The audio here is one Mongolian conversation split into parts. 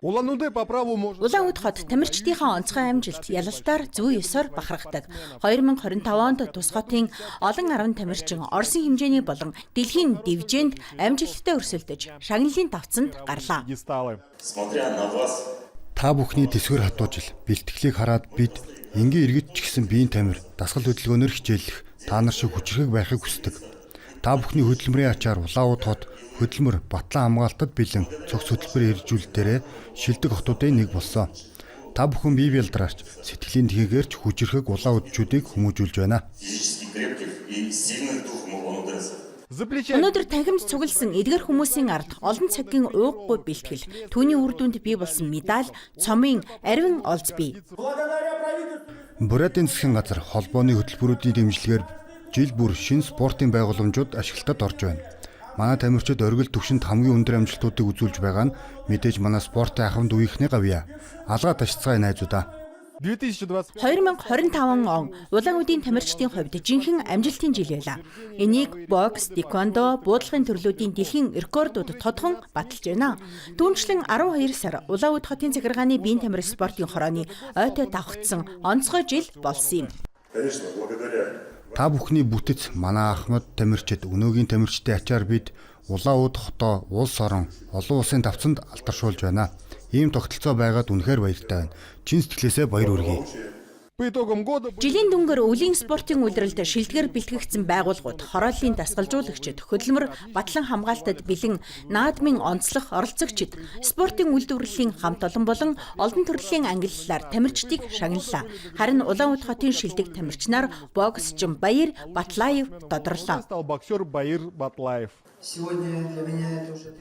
Улаан-Удэ хот тамирчдынхаа онцгой амжилт ялалтаар зүй ёсоор бахархдаг. 2025 онд тус хотын олон 10 тамирчин Оросын хэмжээний болон дэлхийн дивизэнд амжилттай өрсөлдөж, шагналын давцанд гарлаа. Та бүхний тэсвэр хатуужил, бэлтгэлийг хараад бид энгийн иргэд ч гэсэн биеийн тамир, дасгал хөдөлгөөнөөр хичээллэх, та нар шиг хүчрхэг байхыг хүсдэг. Та бүхний хөдөлмөрийн ачаар Улаан-Удэ хот хөдөлмөр Батлан хамгаалтад бэлэн цогц хөтөлбөр хэрэгжүүлэлтээр шилдэг хотуудын нэг болсон. Та бүхэн бие бэлдраарч сэтгэлийн тхийгээрч хүчрхэг Улаан-Удчүүдийг хүмүүжүүлж байна. Өнөөдөр танхимд цугласан эдгэр хүмүүсийн ард олон цагийн ууггүй бэлтгэл, түүний үр дүнд бий болсон медаль, цомын ариун олз бий. Бурятын засгийн газар холбооны хөтөлбөрүүдийн дэмжлэгээр жил бүр шинэ спортын байгууламжууд ашиглалтад орж байна. Манай тамирчид оргил түвшинд хамгийн өндөр амжилтуудыг үзүүлж байгаа нь мэдээж манай спортын ахмад үеийнхний гавьяа. Алгаа ташцгаая найзуудаа. 2025 он Улаан-Удын тамирчдын хувьд жинхэнэ амжилтын жил байлаа. Энийг бокс, тэквондо, буудлагын төрлүүдийн дэлхийн рекордууд тодхон баталж байна. Түүнчлэн 12 сар Улаан-Удэ хотын захиргааны биеийн тамир спортын хорооны ойтой давхцсан онцгой жил болсон юм. Та бүхний бүтэц манай ахмад тамирчид, өнөөгийн тамирчдын ачаар бид Улаан-Удэ хотоо улс орон, олон улсын давцанд алдаршуулж байна. Ийм тогтолцоо байгаад үнэхээр баяртай байна. Чин сэтгэлээсээ баяр хүргэе. Жилийн дүнгээр өвлийн спортын үйлрэлд шилдэгэр бэлтгэгдсэн байгууллагууд, хорооллын дасгалжуулагчид, хөдөлмөр Батлан хамгаалтад бэлэн наадмын онцлог оролцогчид, спортын үйлдвэрлэлийн хамт олон болон олон төрлийн ангиллалаар тамирчдыг шагналлаа. Харин Улаан-Удэ хотын шилдэг тамирчнаар боксчин Баяр Батлаев тодорлоо.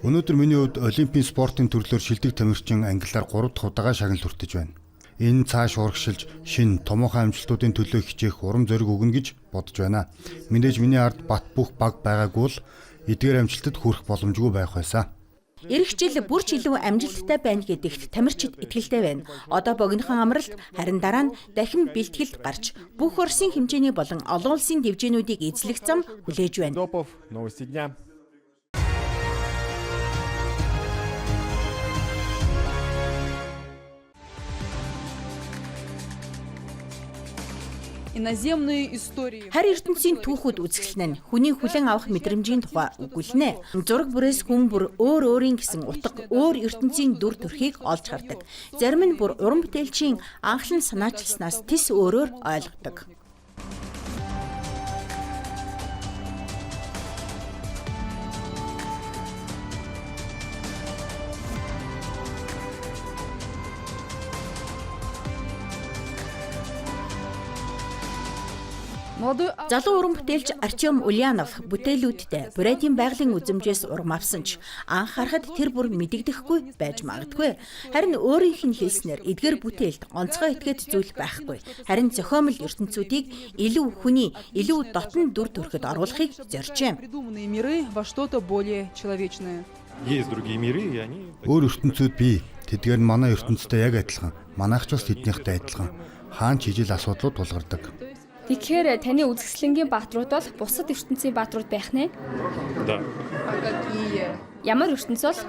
Өнөөдөр миний хувьд олимпийн спортын төрлөөр шилдэг тамирчин ангиллаар 3 дахь удаага шагнал хүртэж байна. Энэ цааш урагшилж шин томоохон амжилтуудын төлөө хичээх урам зориг өгнө гэж бодож байна. Мэдээж миний ард бат бөх баг байгаагүй л эдгээр амжилтад хүрэх боломжгүй байх байсан. Ирэх жил бүр ч илүү амжилттай байна гэдэгт тамирчид итгэлтэй байна. Одоо богинохон амралт, харин дараа нь дахин бэлтгэлд гарч бүх Оросын хэмжээний болон олон улсын дивизэнүүдийг эзлэх зам хүлээж байна. Харь ертөнцийн түүхүүд үзэсгэлэн нь хүний хүлээн авах мэдрэмжийн тухай өгүүлнэ. Зураг бүрээс хүн бүр өөр өөрийн гэсэн утга өөр ертөнцийн дүр төрхийг олж хардаг. Зарим нь бүр уран бүтээлчийн анхлан санаачилснаас тис өөрөөр ойлгодог. Залуу уран бүтээлч Артем Ульянов бүтээлүүдтэй Бурятын байгалийн үзмжээс урам авсан ч анх харахад тэр бүр мэдэгдэхгүй байж магадгүй. Харин өөрийнх нь хэлснээр эдгээр бүтээлд онцгой этгээд зүйл байхгүй. Харин зохиомл ертөнцүүдийг илүү хүний, илүү дотн дүр төрхөд оруулахыг зоржээ. Өөр ертөнцүүд бий. Тэдгээр нь манай ертөнцтэй яг адилхан. Манайх ч бас тэднийхтэй адилхан. Хаан ч ижил асуудлууд тулгардаг. Тэгэхээр таны үзэсгэлэнгийн бааtruуд бол бусад ертөнцийн бааtruуд байх нэ? Да. Ямар ертөнц бол?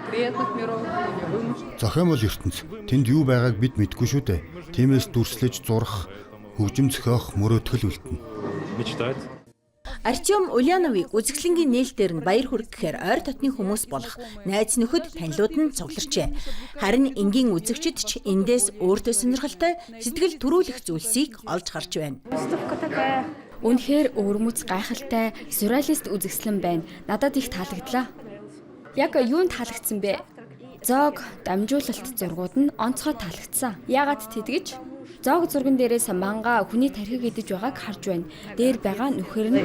Зохиомл ертөнц. Тэнд юу байгааг бид мэдэхгүй шүү дээ. Тиймээс дүрслэж зурах, хөгжим зохиох мөрөөдгөл үлдэнэ. Мечтать. Артем Ульяновыг үзэсгэлэнгийн нээлтээр нь баяр хүргэхээр ойр дотны хүмүүс болох найз нөхөд танилуд нь цугларчээ. Харин энгийн үзэгчид ч эндээс өөртөө сонирхолтой сэтгэл төрүүлэх зүйлсийг олж харж байна. Үнэхээр өвөрмөц гайхалтай сюрреалист үзэсгэлэн байна. Надад их таалагдлаа. Яг юунд таалагдсан бэ? Зоог дамжуулалт зургууд нь онцгой таалагдсан. Яагаад тэдгэж? Зоог зурган дээрээс манга хүний тархиг идэж байгааг харж байна. Дээр байгаа нүхэр нь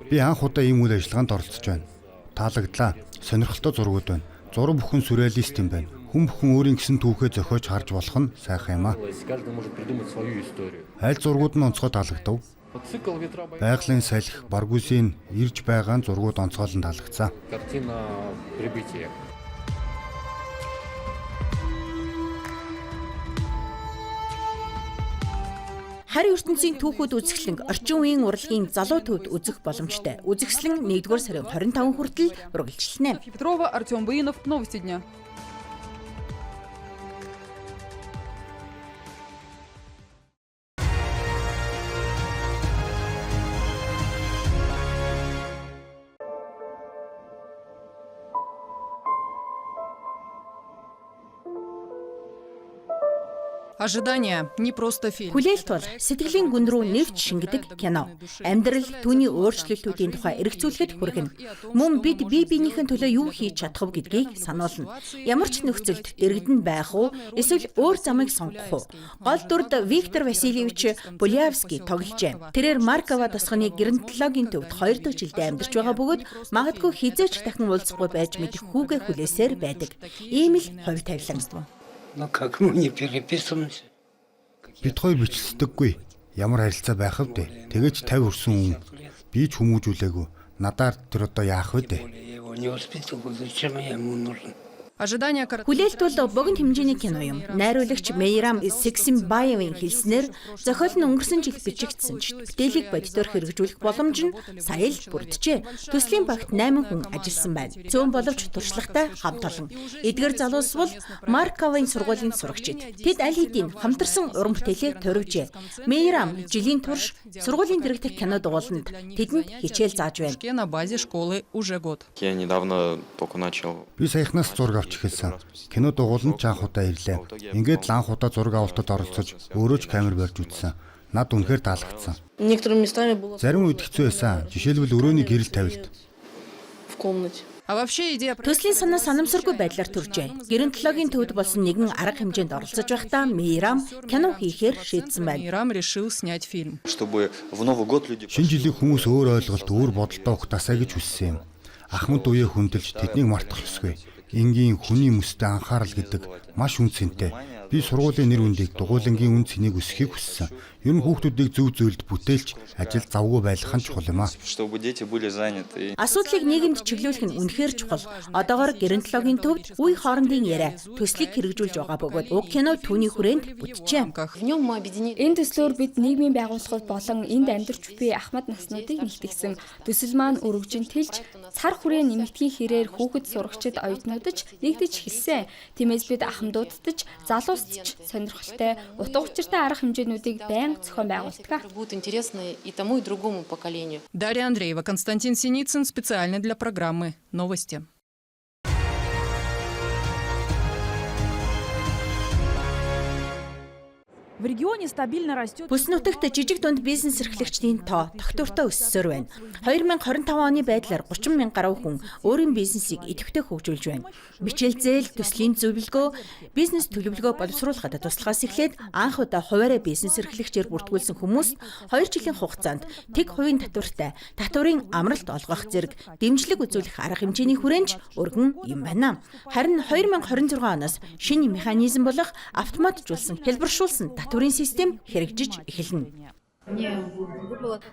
Би анх удаа ийм үйл ажиллагаанд оролцож байна. Таалагдлаа. Сонирхолтой зургууд байна. Зураг бүхэн сюрреалист юм байна. Хүн бүхэн өөрийн гэсэн түүхээ зохиож харж болох нь сайхан юм аа. Аль зургууд нь онцгой таалагдав? Байгалийн салхи, Баргузийн ирж байгаа зургууд онцгойлон таалагдсан. Харь ертөнцийн түүхүүд үзэсгэлэн орчин үеийн урлагийн залуу төвд үзэх боломжтой. Үзэсгэлэн 1-р сарын 25 хүртэл үргэлжилнэ. Петрова, Артем Буинов, новости дня. Ожидание не просто фильм. Хүлээлт бол сэтгэлийн гүн рүү нэвч шингэдэг кино. Амьдрал түүний өөрчлөлтүүдийн тухай эргцүүлэхэд хүргэнэ. Мөн бид бие биенийхэн төлөө юу хийж чадах вэ гэдгийг сануулна. Ямар ч нөхцөлд дэрэгдэн байх уу, эсвэл өөр замыг сонгох уу? Гол дүрд Виктор Васильевич Булявский тогложээ. Тэрээр Маркова тосгоны геронтологийн төвд 2 дахь жилдээ амьдарч байгаа бөгөөд магадгүй хизээч дахин уулзахгүй байж мэдэх хүүгээ хүлээсээр байдаг. Ийм л хувь тавилан. Но как мы не переписываемся? Бид хоёр бичлэгдэггүй. Ямар харилцаа байх вэ? Тэгэж 50 хүрсэн хүн би ч хүмүүжүүлээгүй. Надаар тэр одоо яах вэ? Я его не воспитывал, зачем я ему нужен? Ожидание Хүлээлт бол богино хэмжээний кино юм. Найруулагч Мейрам Сексимбаевын хэлснээр зохиол нь өнгөрсөн жил бичигдсэн ч бүтээлийг бодитоор хэрэгжүүлэх боломж нь сая л бүрджээ. Төслийн багт 8 хүн ажилласан байна. Цөөн боловч туршлагатай хамт олон. Эдгээр залуус бол Марковын сургуулийн сурагчид. Тэд аль хэдийн хамтарсан уран бүтээлээ төрөвжээ. Мейрам жилийн турш сургуулийн дэргэдэх кино дугууланд тэдэнд хичээл зааж байна. на базе школы уже год. Я недавно только начал. Би саяхнаас зураг авч эхэлсэн. Кино дугууланд ч анх удаа ирлээ. Ингээд л анх удаа зураг авалтад оролцож өөрөө ч камер барьж үзсэн. Над үнэхээр таалагдсан. Зарим үед хэцүү байсан. Жишээлбэл өрөөний гэрэл тавилт. А вообще идея Төслийн санаа санамсаргүй байдлаар төржээ. Геронтологийн төвд болсон нэгэн арга хэмжээнд оролцож байхдаа Мейрам кино хийхээр шийдсэн байна. Мейрам решил снять фильм. Чтобы в Новый год люди... Шинэ жилийг хүмүүс өөр ойлголт, өөр бодолтой ухтаасаа гэж хүссэн юм. Ахмад үеэ хөндлөж тэднийг мартах ёсгүй. Энгийн хүний мөстэй анхаарал гэдэг маш үнцэнтэй. Би сургуулийн нэр хүндийг дугуйлангийн үн цэнийг өсгөхийг хүссэн. Ер нь хүүхдүүдийг зөв зөвлөд бүтээлч ажил завгүй байлгах нь чухал юм аа. Чтобы дети были заняты. Асуудлыг нийгэмд чиглүүлэх нь үнэхээр чухал. Одоогоор геронтологийн төвд үе хоорондын яриа төслийг хэрэгжүүлж байгаа бөгөөд уг кино түүний хүрээнд бүтжээ. Энэ төслөөр бид нийгмийн байгууллагууд болон энд амьдарч буй ахмад наснуудыг нэгтгэсэн. Төсөл маань өргөжин тэлж цар хүрээ нэмэгдхийн хэрээр хүүхэд сурагчид оюутнуудад нэгдэж эхэлсэн. Тиймээс бид ахмадуудад залуусд ч сонирхолтой, утга учиртай арга хэмжээнүүдийг байн зохион байгуулдаг. Будет интересно и тому, и другому поколению. Дарья Андреева, Константин Синицын специально для программы «Новости». В регионе стабильно растет. Бүс нутагт жижиг дунд бизнес эрхлэгчдийн тоо тогтвортой өссөөр байна. 2025 оны байдлаар 30 мянга гаруй хүн өөрийн бизнесийг идэвхтэй хөгжүүлж байна. Бичээл зээл, төслийн зөвлөгөө, бизнес төлөвлөгөө боловсруулахад туслахаас эхлээд анх удаа хуваарай бизнес эрхлэгчээр бүртгүүлсэн хүмүүс 2 жилийн хугацаанд тэг хувийн татвартай татварын амралт олгох зэрэг дэмжлэг үзүүлэх арга хэмжээний хүрээнд өргөн юм байна. Харин 2026 оноос шинэ механизм болох автоматжуулсан хэлбэршүүлсэн татварын систем хэрэгжиж эхэлнэ.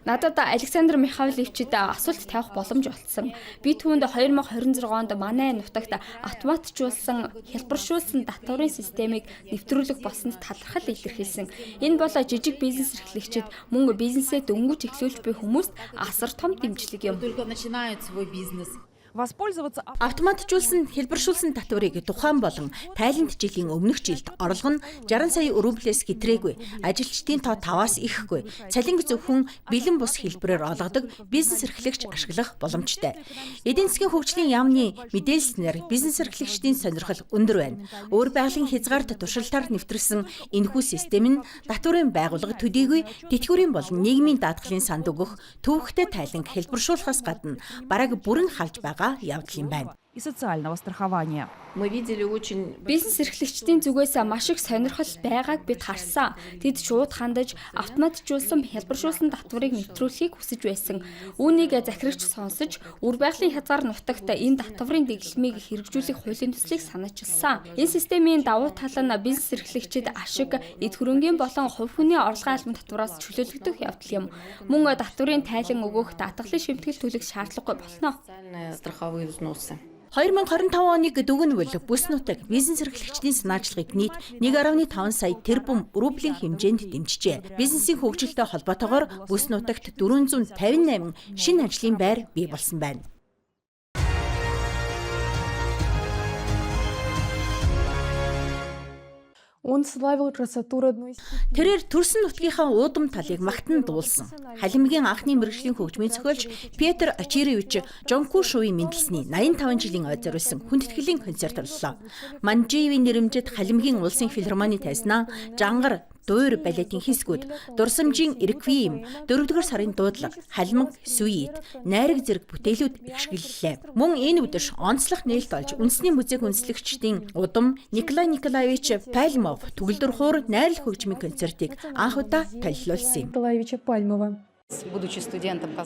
Надад Александр Михайловичид асуулт тавих боломж олцсон. Би түүнд 2026 онд манай нутагт автоматжуулсан хэлбэршүүлсэн татварын системийг нэвтрүүлэх болсонд талархал илэрхийлсэн. Энэ бол жижиг бизнес эрхлэгчид мөн бизнесээ дөнгөж эхлүүлж буй хүмүүст асар том дэмжлэг юм. Воспользоваться Автоматжуулсан хэлбэршүүлсэн татварыг тухайн болон тайлант жилийн өмнөх жилд орлого нь 60 сая рублиэс хэтрээгүй, ажилчдын тоо 5-аас ихэхгүй, цалинг зөвхөн бэлэн бус хэлбэрээр олгодог бизнес эрхлэгч ашиглах боломжтой. Эдийн засгийн хөгжлийн яамны мэдээлснээр бизнес эрхлэгчдийн сонирхол өндөр байна. Өөр байгалийн хязгаарт туршилтаар нэвтрсэн энэхүү систем нь татварын байгууллага төдийгүй тэтгэврийн болон нийгмийн даатгалын санд өгөх төвөгтэй тайланг хэлбэршүүлэхээс гадна бараг бүрэн халж байгаа явдал юм байна. и социального страхования. Бизнес эрхлэгчдийн зүгээс маш их сонирхол байгааг бид харсан. Тэд шууд хандаж автоматжуулсан хэлбэршүүлсэн татварыг нэвтрүүлэхийг хүсэж байсан. Үүнийг захирагч сонсож, үр байгалийн хязгаар нутагт энэ татварын дэглэмийг хэрэгжүүлэх хуулийн төслийг санаачилсан. Энэ системийн давуу тал нь бизнес эрхлэгчид ашиг, эд хөрөнгийн болон хувь хүний орлогын албан татвараас чөлөөлөгдөх явдал юм. Мөн татварын тайлан өгөх даатгалын шимтгэл төлөх шаардлагагүй болно. 2025 оны дүгнвэл бүс нутаг бизнес эрхлэгчдийн санаачлагыг нийт 1.5 сая тэрбум рублийн хэмжээнд дэмжижээ. Бизнесийн хөгжилтэй холбоотойгоор бүс нутагт 458 шинэ ажлын байр бий болсон байна. Тэрээр төрсөн нутгийнхаа уудам талыг магтан дуулсан. Халимгийн анхны мэргэжлийн хөгжмийн зохиолч Петр Ачирович Жонкушовын мэндэлсний 85 жилийн ой зориулсан хүндэтгэлийн концерт боллоо. Манжиевийн нэрэмжит Халимгийн улсын филармоны тайзнаа Жангар дуур балетын хэсгүүд, дурсамжийн реквием, 4-р сарын дуудлага, халимаг, сүйт, найраг зэрэг бүтээлүүд ихшгэллээ. Мөн энэ өдөр онцлог нээлт олж үндэсний музейг үндэслэгчдийн удам Николай Николаевич Пальмов төгөлдөр хуур найрал хөгжмийн концертыг анх удаа толилуулсан юм.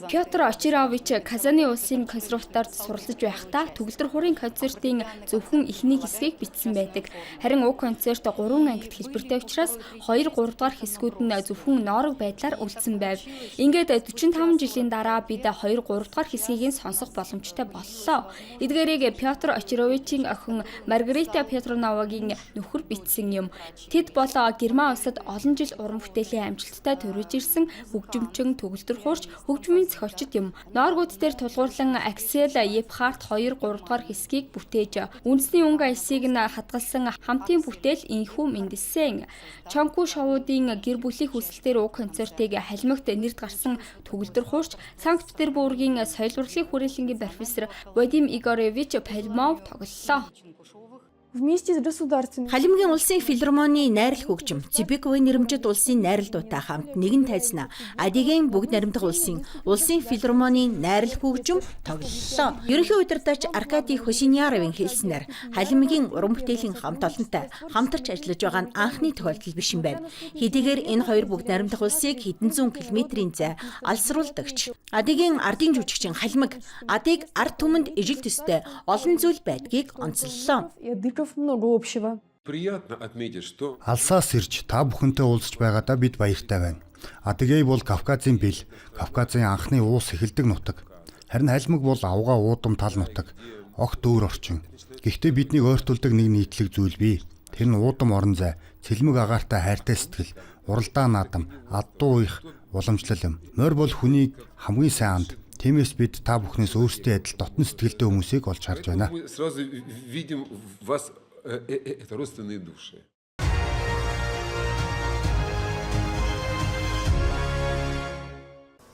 Петр Ачирович Казаны улсын консерваторид суралцж байхдаа төгөлдөр хуурын концертын зөвхөн эхний хэсгийг бичсэн байдаг. Харин уг концерт 3 ангит хэлбэртэй учраас 2-3 дахь хэсгүүд нь зөвхөн ноорог байдлаар үлдсэн байв. Ингээд 45 жилийн дараа бид 2-3 дахь хэсгийг сонсох боломжтой боллоо. Эдгээрийг Петр Ачировичийн охин Маргарита Петровнагийн нөхөр бичсэн юм. Тэд болоо Герман улсад олон жил уран бүтээлийн амжилттай төрөж ирсэн хөгжимчин төгөлдөр хуурч хөгжмийн зохиолчд юм. Нооргууд дээр тулгуурлан Аксел Епхарт 2-3 дахь хэсгийг бүтээж, үндэсний өнгө альсыг нь хадгалсан хамтын бүтээл инхүү мэндэлсэн. Чонкушовуудын гэр бүлийн хүсэлтээр уг концертыг халимагт нэрд гарсан төгөлдөр хуурч Санкт-Петербургийн соёл урлагийн хүрээлэнгийн профессор Вадим Игоревич Пальмов тоглолоо. Халимгийн улсын филармоны найрал хөгжим, Цибиковын нэрэмжит улсын найралдуутай хамт нэгэн тайзнаа Адигийн бүгд наримдах улсын филармоны найрал хөгжим тоглолоо. Ерөнхий удирдагч Аркадий Хусиньяровын хэлснээр Халимгийн уран бүтээлийн хамт олонтой хамтарч ажиллаж байгаа нь анхны тохиолдол биш юм байна. Хэдийгээр энэ хоёр бүгд наримдах улсыг хэдэн зуун километрийн зай алсруулдагч Адигийн ардын жүжигчин Халимаг Адиг ард түмэнд ижил төстэй олон зүйл байдгийг онцоллоо. Алсаас ирж та бүхэнтэй уулзч байгаадаа бид баяртай байна. Адыгей бол Кавказын бэл, Кавказын анхны уус эхэлдэг нутаг. Харин Халимаг бол авгаа уудам тал нутаг, огт өөр орчин. Гэхдээ биднийг ойртуулдаг нэг нийтлэг зүйл бий. Тэр нь уудам орон зай, цэлмэг агаартай хайртай сэтгэл, уралдаан наадам, аддуу их уламжлал юм. Морь бол хүнийг хамгийн сайн анд. Тиймээс бид та бүхнээс өөрсдийн адил дотн сэтгэлтэй хүмүүсийг олж харж байна.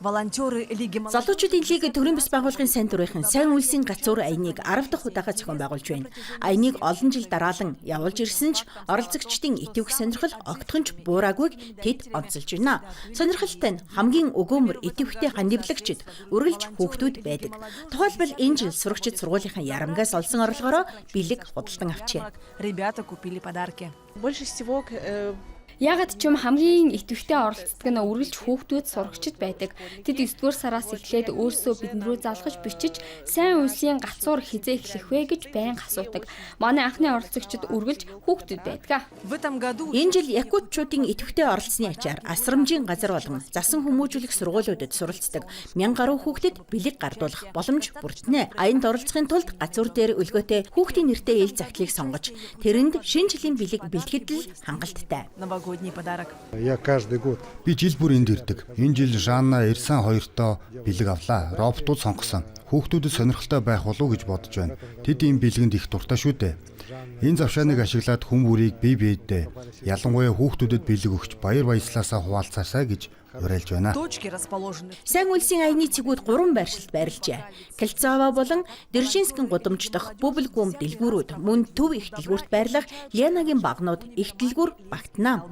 Залуучуудын лиг төрийн бас байгууллагын сайн дурынхан сайн үйлсийн гацуур аяныг 10 дахь удаага зохион байгуулж байна. Аяныг олон жил дараалан явуулж ирсэн ч оролцогчдын идэвх сонирхол огтхонч буураагүйг тэд онцолж байна. Сонирхолтой нь хамгийн өгөөмөр идэвхтэй хандивлагчид үргэлж хүүхдүүд байдаг. Тухайлбал энэ жил сурагчид сургуулийнхаа ярамгаас олсон орлогоороо бэлэг худалдан авчээ. Ягаад ч юм хамгийн идэвхтэй оролцдог нь үргэлж хүүхдүүд сурагчид байдаг. Тэд 9-р сараас эхлээд өөрсдөө биднэрүү залгаж бичиж сайн үйлсийн гацуур хизээ эхлэх вэ гэж байнга асуудаг. Манай анхны оролцогчид үргэлж хүүхдүүд байдаг. Энэ жил якутчуудын идэвхтэй оролцсны ачаар асрамжийн газар болгон засан хүмүүжүүлэх сургуулиудад суралцдаг 1000 гаруй хүүхдэд бэлэг гардуулах боломж бүрднэ. Аянд оролцохын тулд гацуур дээр өлгөөтэй хүүхдийн нэртэй ээлж загтлыг сонгож тэрэнд шинэ жилийн бэлэг бэлтгэхэд л хангалттай. Би жил бүр энд ирдэг. Энэ жил Жанна Эрсан хоёртоо бэлэг авлаа. Роботууд сонгосон. Хүүхдүүдэд сонирхолтой байх болов уу гэж бодож байна. Тэд ийм бэлгэнд их дуртай шүү дээ. Энэ завшааныг ашиглаад хүн бүрийг бие биедээ ялангуяа хүүхдүүдэд бэлэг өгч баяр баясгалаасаа хуваалцаасаа гэж уриалж байна. Сайн үйлсийн аяны цэгүүд 3 байршилд байрлажээ. Кольцова болон Держинскийн гудамж дахь Бублгум дэлгүүрүүд мөн төв их дэлгүүрт байрлах Ленагийн багнууд их дэлгүүр багтнаа.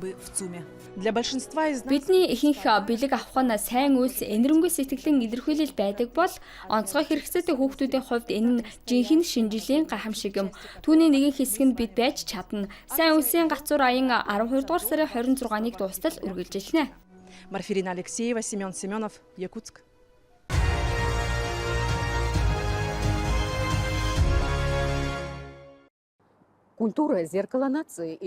Бидний ихэнх бэлэг авах нь сайн үйлс энэрэнгүй сэтгэлийн илэрхийлэл байдаг бол онцгой хэрэгцээтэй хүүхдүүдийн хувьд энэ нь жинхэнэ шинжилгээний гайхамшиг юм. Түүний нэгэн хэсэг нь бид байж чадна. Сайн үйлсийн гацуур аян 12 дугаар сарын 26-ныг дуустал үргэлжилнэ. Марфирина Алексеева, Семен Семенов, Якутск.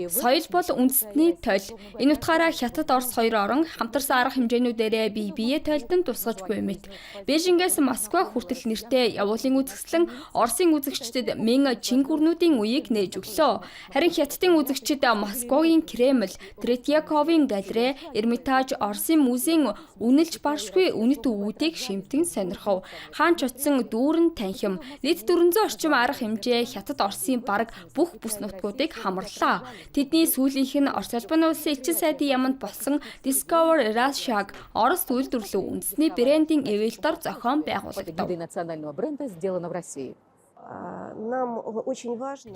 Соёл бол үндэстний тойл. Энэ утгаараа Хятад, Орос хоёр орон хамтарсан арга хэмжээнүүдээрээ бие биеэ тойлдон тусгаж буй мэт. Бээжингээс Москва хүртэл нэртэй явуулын үзэсгэлэн Оросын үзэгчдэд Мин Чингүрнүүдийн үеийг нээж өглөө. Харин Хятадын үзэгчид Москвагийн Кремль, Третьяковын галерей, Эрмитаж, Оросын музейн үнэлж баршгүй үнэт үүдийг шимтэн сонирхов. Хаан ч утсан дүүрэн танхим, нийт 400 орчим арга хэмжээ Хятад, Оросын бараг бүх бүс нутгуудыг хамарлаа. Тэдний сүүлийнх нь Орос улбаны улсын элчин сайдын яманд болсон Discover Russia-г Орос үйлдвэрлэв үндэсний брендийн эвэлдор зохион байгуулагдав.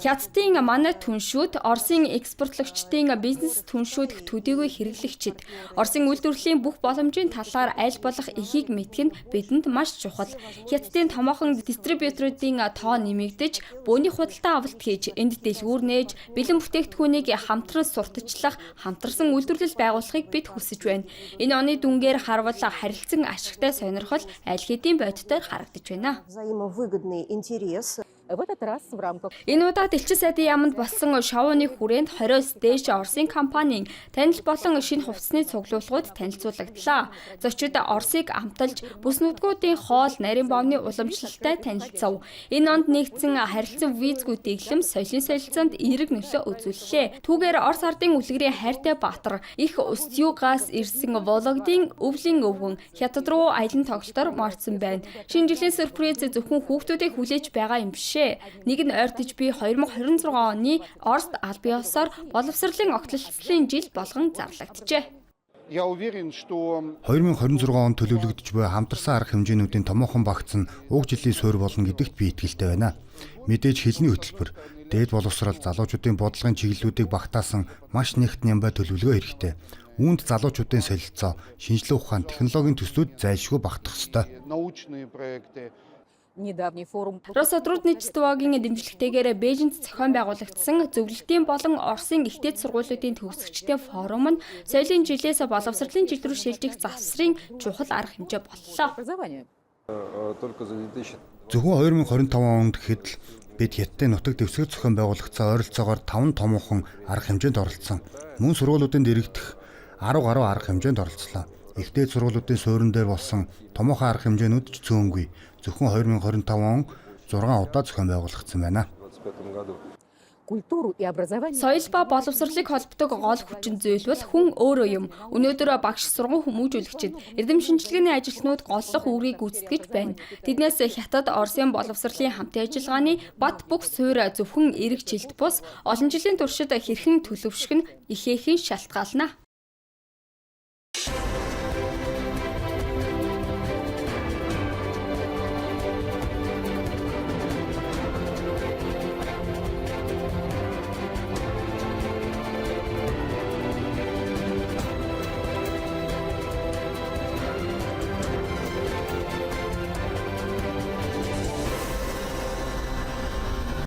Хятадын манай түншүүд Оросын экспортлогчдын бизнес түншүүдх төдийгүй хэрэглэгчид Оросын үйлдвэрлэлийн бүх боломжийн талаар аль болох ихийг мэдэх нь бидэнд маш чухал. Хятадын томоохон дистрибьюторуудын тоо нэмэгдэж, бөөний худалдаа авалт хийж, энд дэлгүүр нээж, бэлэн бүтээгдэхүүнийг хамтран сурталчлах, хамтарсан үйлдвэрлэл байгуулахыг бид хүсэж байна. Энэ оны дүнгээр харвал харилцан ашигтай сонирхол аль хэдийн бодитоор харагдаж байна. Энэ удаад элчин сайдын яамд болсон шоуны хүрээнд 20-с дээш Оросын компанийн танил болон шинэ хувцсны цуглуулгууд танилцуулагдлаа. Зочид Оросыг амталж, бүс нутгуудын хоол, нарийн боомны уламжлалтай танилцав. Энэ онд нэгдсэн харилцан визгүй дэглэм соёлын солилцоонд эерэг нөлөө үзүүллээ. Түүгээр Орос ардын үлгэрийн хайртай баатар их Устюгаас ирсэн Вологдын өвлийн өвгөн Хятад руу аялан тоглолтоор морцсон байна. Шинэ жилийн сюрприз зөвхөн хүүхдүүдийг хүлээж байгаа юм биш. Нэг нь ойртож би 2026 оны Оросд аль биесээр боловсролын огтлолцлын жил болгон зарлагджээ. 2026 он төлөвлөгдөж буй хамтарсан арга хэмжээнүүдийн томоохон багц нь уг жилийн суурь болно гэдэгт би итгэлтэй байна. Мэдээж хэлний хөтөлбөр, дээд боловсрол, залуучуудын бодлогын чиглэлүүдийг багтаасан маш нэгтэн ямбай төлөвлөгөө хэрэгтэй. Үүнд залуучуудын солилцоо, шинжилгээ ухаан, технологийн төслүүд зайлшгүй багтах ёстой. Рос сотрудничествогийн дэмжлэгтэйгээр Бээжинд зохион байгуулагдсан зөвлөлтийн болон Оросын ихтэй сургуулиудын төгсөгчдийн форум нь соёлын жилээс боловсролын жил рүү шилжих завсрын чухал арга хэмжээ боллоо. Зөвхөн 2025 онд гэхэд л бид Хятадын нутаг дэвсгэр зохион байгуулагдсан ойролцоогоор 5 томоохон арга хэмжээнд оролцсон. Мөн сургуулиудын дэрэгдэх 10 гаруй арга хэмжээнд оролцлоо. Ихтэй сургуулиудын суурин дээр болсон томоохон арга хэмжээнүүд ч цөөнгүй. Зөвхөн 2025 он 6 удаа зохион байгуулагдсан байна. Соёл ба боловсролыг холбодог гол хүчин зүйл бол хүн өөрөө юм. Өнөөдөр багш сургууль хүмүүжүүлэгчид эрдэм шинжилгээний ажилтнууд голлох үүргийг гүйцэтгэж байна. Тэднээс Хятад, Оросын боловсролын хамтын ажиллагааны бат бөх суурь зөвхөн эрэг жилт бус олон жилийн туршид хэрхэн төлөвшөх нь ихээхэн шалтгаална.